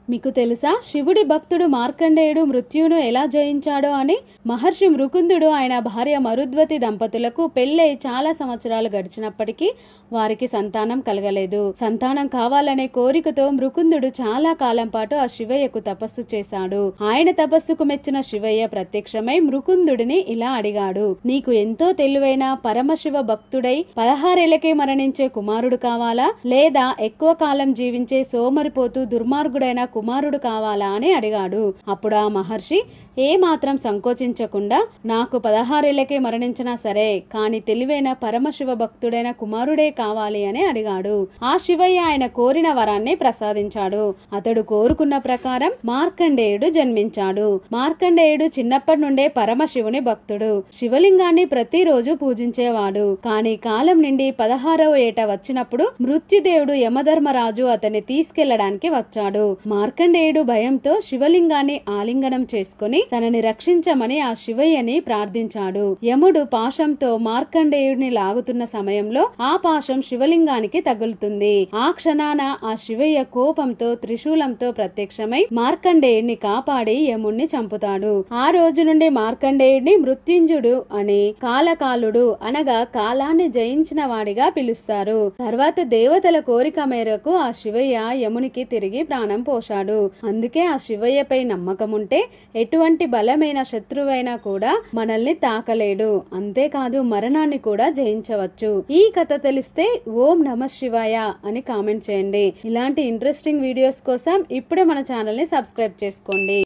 మీకు తెలుసా శివుడి భక్తుడు మార్కండేయుడు మృత్యువును ఎలా జయించాడో అని? మహర్షి మృకుందుడు ఆయన భార్య మరుద్వతి దంపతులకు పెళ్ళై చాలా సంవత్సరాలు గడిచినప్పటికీ వారికి సంతానం కలగలేదు. సంతానం కావాలనే కోరికతో మృకుందుడు చాలా కాలం పాటు ఆ శివయ్యకు తపస్సు చేశాడు. ఆయన తపస్సుకు మెచ్చిన శివయ్య ప్రత్యక్షమై మృకుందుడిని ఇలా అడిగాడు, నీకు ఎంతో తెలివైన పరమశివ భక్తుడై 16 ఏళ్లకే మరణించే కుమారుడు కావాలా, లేదా ఎక్కువ కాలం జీవించే సోమరిపోతూ దుర్మార్గుడైన కుమారుడు కావాలా అని అడిగాడు. అప్పుడు ఆ మహర్షి ఏమాత్రం సంకోచించకుండా, నాకు 16 ఏళ్లకే మరణించినా సరే, కాని తెలివైన పరమశివ భక్తుడైన కుమారుడే కావాలి అని అడిగాడు. ఆ శివయ్య ఆయన కోరిన వరాన్ని ప్రసాదించాడు. అతడు కోరుకున్న ప్రకారం మార్కండేయుడు జన్మించాడు. మార్కండేయుడు చిన్నప్పటి నుండే పరమశివుని భక్తుడు. శివలింగాన్ని ప్రతిరోజు పూజించేవాడు. కాని కాలం నుండి 16వ ఏట వచ్చినప్పుడు మృత్యుదేవుడు యమధర్మరాజు అతన్ని తీసుకెళ్లడానికి వచ్చాడు. మార్కండేయుడు భయంతో శివలింగాన్ని ఆలింగనం చేసుకుని తనని రక్షించమని ఆ శివయ్యని ప్రార్థించాడు. యముడు పాశంతో మార్కండేయుడిని లాగుతున్న సమయంలో ఆ పాశం శివలింగానికి తగులుతుంది. ఆ క్షణాన ఆ శివయ్య కోపంతో త్రిశూలంతో ప్రత్యక్షమై మార్కండేయుడిని కాపాడి యముణ్ణి చంపుతాడు. ఆ రోజు నుండి మార్కండేయుడిని మృత్యుంజయుడు అని, కాలకాలుడు అనగా కాలాన్ని జయించిన వాడిగా పిలుస్తారు. తర్వాత దేవతల కోరిక మేరకు ఆ శివయ్య యమునికి తిరిగి ప్రాణం పోశాడు. అందుకే ఆ శివయ్యపై నమ్మకం ఉంటే ఎటువంటి బలమైన శత్రువైనా కూడా మనల్ని తాకలేడు. అంతేకాదు మరణాన్ని కూడా జయించవచ్చు. ఈ కథ తెలిస్తే ఓం నమః శివాయ అని కామెంట్ చేయండి. ఇలాంటి ఇంట్రెస్టింగ్ వీడియోస్ కోసం ఇప్పుడే మన ఛానల్ ని సబ్స్క్రైబ్ చేసుకోండి.